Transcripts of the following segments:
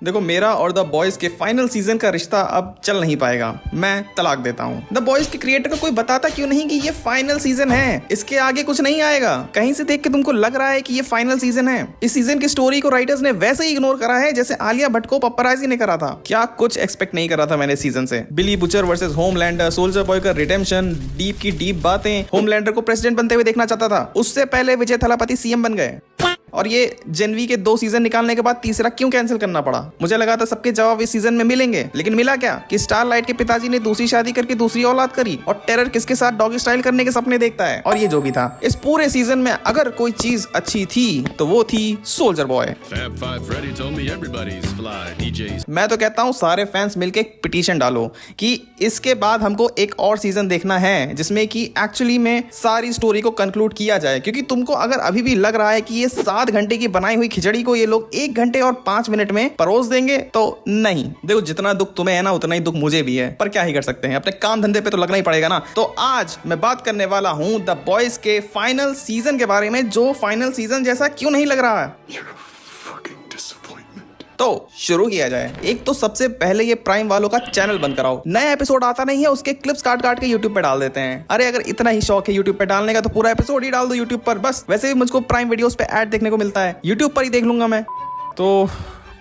देखो मेरा और द बॉयज के फाइनल सीजन का रिश्ता अब चल नहीं पाएगा, मैं तलाक देता हूँ। द बॉयज के क्रिएटर को कोई बताता क्यों नहीं कि ये फाइनल सीजन है, इसके आगे कुछ नहीं आएगा। कहीं से देख के तुमको लग रहा है कि ये फाइनल सीजन है। इस सीजन की स्टोरी को राइटर्स ने वैसे ही इग्नोर करा है जैसे आलिया भट्ट को पप्पराजी ने करा था। क्या कुछ एक्सपेक्ट नहीं करा था मैंने सीजन से। Billy Butcher versus Homelander, Soldier Boy का रिडेम्पशन, डीप की डीप बातें, होमलैंडर को प्रेसिडेंट बनते हुए देखना चाहता था। उससे पहले विजय थलापति सीएम बन गए। और ये जेनवी के 2 सीजन निकालने के बाद तीसरा क्यों कैंसिल करना पड़ा? मुझे लगा था सबके जवाब इस सीजन में मिलेंगे, लेकिन मिला क्या कि स्टारलाइट के पिताजी ने दूसरी शादी करके दूसरी औलाद करी और टेरर किसके साथ डॉगी स्टाइल करने के सपने देखता है। और ये जो भी था, इस पूरे सीजन में अगर कोई चीज अच्छी थी तो वो थी सोल्जर बॉय। मैं तो कहता हूँ सारे फैंस मिलके पिटीशन डालो कि इसके बाद हमको एक और सीजन देखना है जिसमें कि एक्चुअली में सारी स्टोरी को कंक्लूड किया जाए। क्योंकि तुमको अगर अभी भी लग रहा है कि ये 7 घंटे की बनाई हुई खिचड़ी को ये लोग 1 घंटे और 5 मिनट में परोस देंगे तो नहीं। देखो जितना दुख तुम्हें है ना उतना ही दुख मुझे भी है, पर क्या ही कर सकते हैं, अपने काम धंधे पे तो लगना ही पड़ेगा ना। तो आज मैं बात करने वाला हूं द बॉयज के फाइनल सीजन के बारे में, जो फाइनल सीजन जैसा क्यों नहीं लग रहा है। तो शुरू किया जाए। एक तो सबसे पहले ये प्राइम वालों का चैनल बंद कराओ। नया एपिसोड आता नहीं है, उसके क्लिप्स काट काट के यूट्यूब पे डाल देते हैं। अरे अगर इतना ही शौक है यूट्यूब पे डालने का तो पूरा एपिसोड ही डाल दो यूट्यूब पर। बस वैसे भी मुझको प्राइम वीडियोस पे ऐड देखने को मिलता है, यूट्यूब पर ही देख लूंगा मैं। तो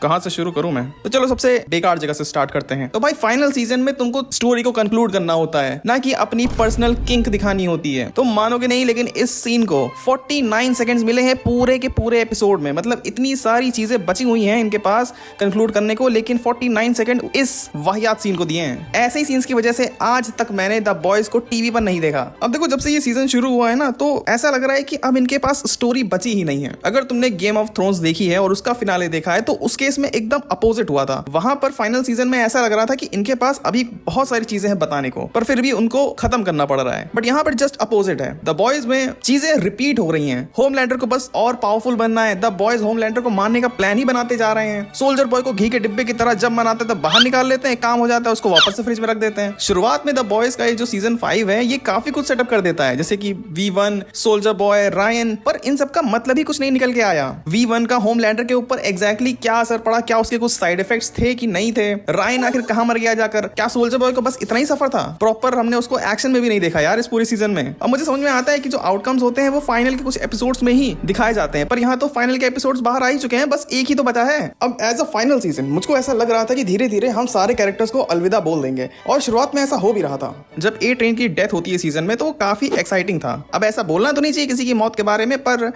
कहां से शुरू करूं मैं? तो चलो सबसे बेकार जगह से स्टार्ट करते हैं। तो भाई फाइनल सीजन में तुमको स्टोरी को कंक्लूड करना होता है, ना कि अपनी पर्सनल किंक दिखानी होती है। तुम मानोगे नहीं लेकिन इस सीन को 49 सेकंड्स मिले हैं पूरे के पूरे एपिसोड में। मतलब इतनी सारी चीजें बची हुई हैं इनके पास कंक्लूड करने को, लेकिन 49 सेकंड इस वाहियात सीन को दिए हैं। ऐसे ही सीन्स की वजह से आज तक मैंने द बॉयज को टीवी पर नहीं देखा। अब देखो जब से ये सीजन शुरू हुआ है ना, तो ऐसा लग रहा है कि अब इनके पास स्टोरी बची ही नहीं है। अगर तुमने गेम ऑफ थ्रोन्स देखी है और उसका फिनाले देखा है तो उसके में एकदम अपोजिट हुआ था। वहां पर फाइनल सीजन में ऐसा लग रहा था कि इनके पास अभी बहुत सारी चीजें हैं बताने को, पर फिर भी उनको खत्म करना पड़ रहा है। बट यहाँ पर जस्ट अपोजिट है। द बॉयज में चीजें रिपीट हो रही हैं। होमलैंडर को बस और पावरफुल बनना है। द बॉयज होमलैंडर को मारने का प्लान ही बनाते जा रहे हैं। सोल्जर बॉय को घी के डिब्बे की तरह जब बनाते तब बाहर निकाल लेते हैं, काम हो जाता है, उसको वापस से फ्रिज में रख देते हैं। शुरुआत में द बॉयज का ये जो सीजन 5 है ये काफी कुछ सेटअप कर देता है, जैसे कि V1, सोल्जर बॉय, रायन, पर इन सब का मतलब ही कुछ नहीं निकल के आया। V1 का होमलैंडर के ऊपर एग्जैक्टली क्या असर पड़ा, क्या उसके कुछ साइड इफेक्ट्स थे कि नहीं थे, रायन आखिर कहां मर गया जाकर, क्या सोल्जर बॉय को बस इतना ही सफर था? प्रॉपर हमने उसको एक्शन में भी नहीं देखा यार इस पूरी सीजन में। अब मुझे समझ में आता है कि जो आउटकम्स होते हैं वो फाइनल के कुछ एपिसोड्स में ही दिखाए जाते हैं, पर यहाँ तो फाइनल के एपिसोड्स बाहर आ ही चुके हैं, बस एक ही तो बचा है। अब एज अ फाइनल सीजन मुझको ऐसा लग रहा था कि धीरे धीरे हम सारे कैरेक्टर्स को अलविदा बोल देंगे, और शुरुआत में ऐसा हो भी रहा था। जब ए ट्रेन की डेथ होती है सीजन में तो काफी एक्साइटिंग था। अब ऐसा बोलना तो नहीं चाहिए किसी की मौत के बारे में, पर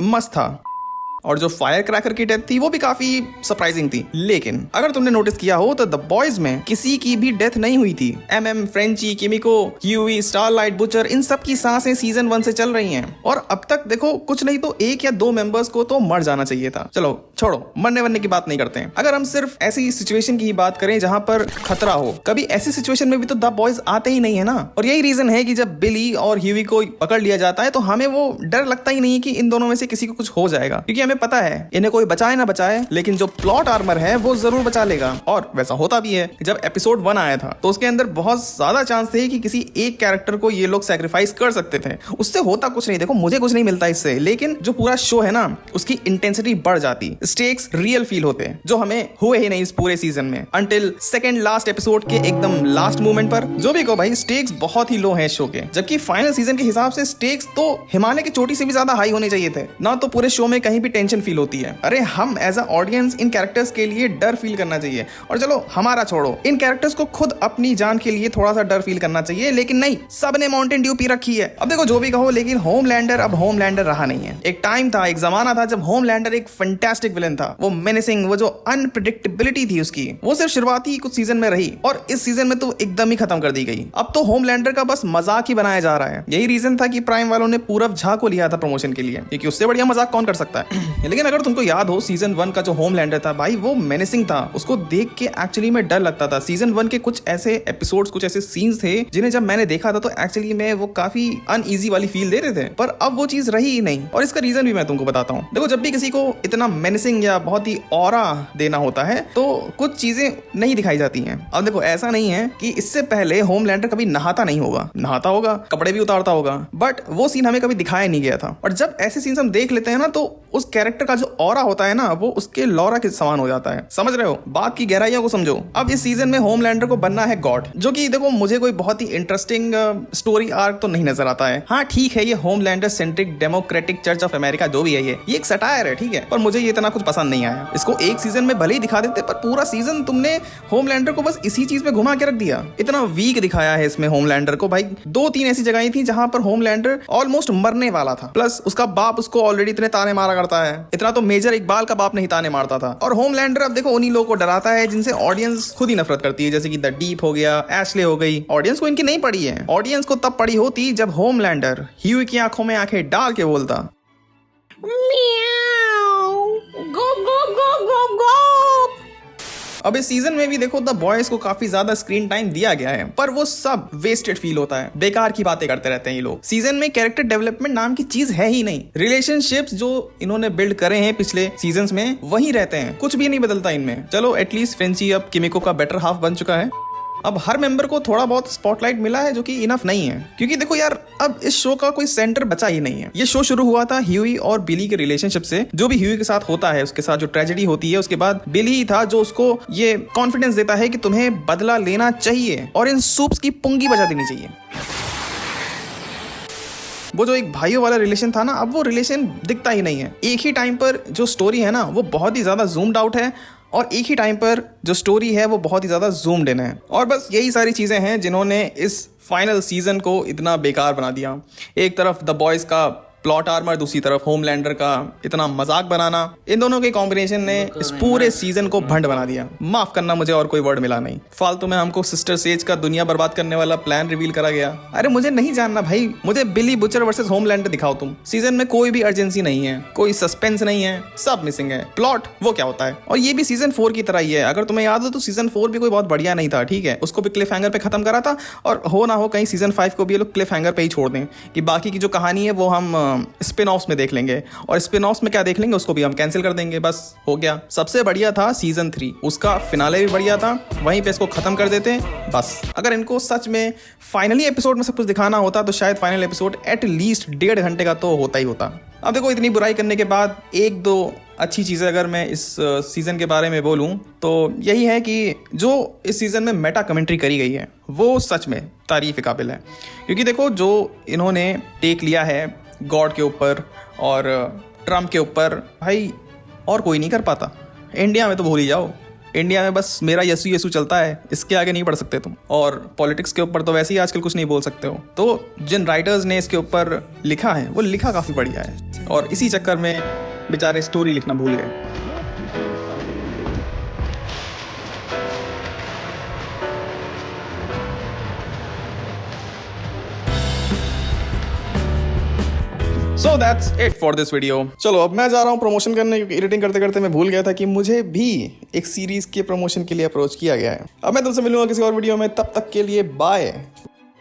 मस्त था। और जो फायर क्रैकर की डेथ थी वो भी काफी सरप्राइजिंग थी। लेकिन अगर तुमने नोटिस किया हो तो द बॉयज में किसी की भी डेथ नहीं हुई थी। MM, Frenchie, Kimiko, Hughie, Starlight, Butcher, इन सब की सांसें सीजन 1 से चल रही हैं। और अब तक देखो कुछ नहीं तो 1 या 2 मेंबर्स को तो मर जाना चाहिए था। चलो छोड़ो, मरने वरने की बात नहीं करते हैं। अगर हम सिर्फ ऐसी सिचुएशन की ही बात करें जहां पर खतरा हो, कभी ऐसी सिचुएशन में भी तो द बॉयज आते ही नहीं है ना। और यही रीजन है कि जब बिली और ह्यूई को पकड़ लिया जाता है तो हमें वो डर लगता ही नहीं कि इन दोनों में से किसी को कुछ हो जाएगा, क्योंकि हमें पता है इन्हें कोई बचाए ना बचाए लेकिन जो प्लॉट आर्मर है वो जरूर बचा लेगा। और वैसा होता भी है। जब एपिसोड 1 आया था तो उसके अंदर बहुत ज्यादा चांस थे कि किसी एक कैरेक्टर को ये लोग सैक्रिफाइस कर सकते थे। उससे होता कुछ नहीं, देखो मुझे कुछ नहीं मिलता इससे, लेकिन जो पूरा शो है ना उसकी इंटेंसिटी बढ़ जाती, स्टेक्स रियल फील होते, जो हमें हुए ही नहीं इस पूरे सीजन में अंटिल सेकंड लास्ट एपिसोड के एकदम लास्ट मोमेंट पर। जो भी कहो भाई, स्टेक्स बहुत ही लो हैं शो के, जबकि फाइनल सीजन के हिसाब से स्टेक्स तो हिमालय की चोटी से भी ज्यादा हाई होने चाहिए थे ना। तो पूरे शो में कहीं भी टेंशन फील होती है। अरे हम एज अ ऑडियंस इन कैरेक्टर्स के लिए डर फील करना चाहिए। और चलो हमारा छोड़ो, इन कैरेक्टर्स को खुद अपनी जान के लिए थोड़ा सा डर फील करना चाहिए, लेकिन नहीं, सबने माउंटेन ड्यू पी रखी है। अब देखो जो भी कहो, लेकिन होमलैंडर अब होमलैंडर रहा नहीं है। एक टाइम था, एक जमाना था जब होमलैंडर एक फैंटास्टिक विलेन था। वो मेनेसिंग, वो जो अनप्रेडिक्टेबिलिटी थी उसकी, वो सिर्फ शुरुआती कुछ सीजन में रही और इस सीजन में तो एकदम ही खत्म कर दी गई। अब तो होमलैंडर का बस मजाक ही बनाया जा रहा है। यही रीजन था कि प्राइम वालों ने पूरब झा को लिया था प्रमोशन के लिए, क्योंकि उससे बढ़िया मजाक कौन कर सकता है। लेकिन अगर तुमको याद हो सीजन 1 का जो होमलैंडर था भाई, वो मेनेसिंग था। उसको देख के एक्चुअली में डर लगता था। सीजन 1 के कुछ ऐसे एपिसोड्स, कुछ ऐसे सीन्स थे जिन्हें जब मैंने देखा था तो एक्चुअली में वो काफी अनईजी वाली फील दे रहे थे, पर अब वो चीज रही ही नहीं। और इसका रीजन भी मैं तुमको बताता हूँ। देखो जब भी किसी को इतना मेनेसिंग या बहुत ही ऑरा देना होता है तो कुछ चीजें नहीं दिखाई जाती हैं। अब देखो ऐसा नहीं है कि इससे पहले होमलैंडर कभी नहाता नहीं होगा, नहाता होगा, कपड़े भी उतारता होगा, बट वो सीन हमें कभी दिखाया नहीं गया था। और जब ऐसे सीन्स हम देख लेते हैं ना तो उस कैरेक्टर का जो ऑरा होता है ना वो उसके लॉरा के समान हो जाता है। समझ रहे हो? बात की गहराइयों को समझो। अब इस सीजन में होमलैंडर को बनना है गॉड, जो कि देखो मुझे कोई बहुत ही इंटरेस्टिंग स्टोरी आर्क तो नहीं नजर आता है। हाँ ठीक है, ये Homelander centric democratic church of America जो भी है ये एक सटायर है, ठीक है, पर मुझे ये इतना कुछ पसंद नहीं आया। इसको एक सीजन में भले ही दिखा देते, पर पूरा सीजन तुमने होमलैंडर को बस इसी चीज में घुमा के रख दिया। इतना वीक दिखाया है इसमें होमलैंडर को। भाई 2-3 ऐसी जगहें थी जहां पर होमलैंडर ऑलमोस्ट मरने वाला था, प्लस उसका बाप उसको ऑलरेडी इतने ताने मारा करता है। इतना तो मेजर इकबाल का बाप नहीं ताने मारता था। और होमलैंडर अब देखो उन्हीं लोगों को डराता है जिनसे ऑडियंस खुद ही नफरत करती है, जैसे कि द डीप हो गया, एशले हो गई। ऑडियंस को इनकी नहीं पड़ी है। ऑडियंस को तब पड़ी होती जब होमलैंडर ह्यूई की आंखों में आंखें डाल के बोलता, अब इस सीजन में भी देखो द बॉयज को काफी ज्यादा स्क्रीन टाइम दिया गया है, पर वो सब वेस्टेड फील होता है। बेकार की बातें करते रहते हैं ये लोग। सीजन में कैरेक्टर डेवलपमेंट नाम की चीज है ही नहीं। रिलेशनशिप्स जो इन्होंने बिल्ड करे हैं पिछले सीजन्स में वही रहते हैं, कुछ भी नहीं बदलता इनमें। चलो एटलीस्ट फ्रेंची अब किमिको का बेटर हाफ बन चुका है। अब हर मेंबर को थोड़ा बहुत स्पॉटलाइट मिला है, जो कि इनफ नहीं है, क्योंकि देखो यार अब इस शो का कोई सेंटर बचा ही नहीं है। ये शो शुरू हुआ था ह्यूई और बिली के रिलेशनशिप से। जो भी ह्यूई के साथ होता है, उसके साथ जो ट्रेजेडी होती है, उसके बाद बिली ही था जो उसको ये कॉन्फिडेंस देता है कि तुम्हें बदला लेना चाहिए और इन सूप्स की पुंगी बजा देनी चाहिए। वो जो एक भाइयों वाला रिलेशन था ना, अब वो रिलेशन दिखता ही नहीं है। एक ही टाइम पर जो स्टोरी है ना वो बहुत ही ज्यादा जूम्ड आउट है, और एक ही टाइम पर जो स्टोरी है वो बहुत ही ज्यादा जूम्ड इन है। और बस यही सारी चीजें हैं जिन्होंने इस फाइनल सीजन को इतना बेकार बना दिया। एक तरफ द बॉयज का प्लॉट आर्मर, दूसरी तरफ होमलैंडर का इतना मजाक बनाना, इन दोनों के कॉम्बिनेशन ने इस पूरे सीजन को भंड बना दिया। माफ करना, मुझे और कोई वर्ड मिला नहीं। फालतू में हमको सिस्टर सेज का दुनिया बर्बाद करने वाला प्लान रिवील करा गया। अरे मुझे नहीं जानना भाई, मुझे बिली बुचर वर्सेस होमलैंडर दिखाओ तुम। सीजन में कोई भी अर्जेंसी नहीं है, कोई सस्पेंस नहीं है, सब मिसिंग है। प्लॉट वो क्या होता है? और ये भी सीजन 4 की तरह ही है। अगर तुम्हें याद हो तो सीजन 4 भी कोई बहुत बढ़िया नहीं था, ठीक है, उसको भी क्लिफ हैंगर पे खत्म करा था। और हो ना हो कहीं सीजन 5 को भी ये लोग क्लिफ हैंगर पे ही छोड़ दें कि बाकी की जो कहानी है वो हम स्पिन ऑफ्स में देख लेंगे, और स्पिन ऑफ्स में क्या देख लेंगे उसको भी हम कैंसिल कर देंगे। बस हो गया। सबसे बढ़िया था सीजन 3, उसका फिनाले भी बढ़िया था, वहीं पे इसको खत्म कर देते बस। अगर इनको सच में फाइनली एपिसोड में सब कुछ दिखाना होता तो शायद फाइनल एपिसोड एटलीस्ट 1.5 घंटे का तो होता ही होता। अब देखो इतनी बुराई करने के बाद एक दो अच्छी चीज़ें अगर मैं इस सीज़न के बारे में बोलूं तो यही है कि जो इस सीज़न में मेटा कमेंट्री करी गई है वो सच में तारीफ के काबिल है। क्योंकि देखो जो इन्होंने टेक लिया है गॉड के ऊपर और ट्रम्प के ऊपर, भाई और कोई नहीं कर पाता। इंडिया में तो भूल ही जाओ, इंडिया में बस मेरा यसु यसु चलता है, इसके आगे नहीं बढ़ सकते तुम। और पॉलिटिक्स के ऊपर तो वैसे ही आजकल कुछ नहीं बोल सकते हो। तो जिन राइटर्स ने इसके ऊपर लिखा है वो लिखा काफ़ी बढ़िया है, और इसी चक्कर में बेचारे स्टोरी लिखना भूल गए। So that's it for this video. चलो अब मैं जा रहा हूँ प्रमोशन करने, क्योंकि एडिटिंग करते करते मैं भूल गया था कि मुझे भी एक सीरीज के प्रमोशन के लिए अप्रोच किया गया है। अब मैं तुमसे मिलूंगा किसी और वीडियो में, तब तक के लिए बाय।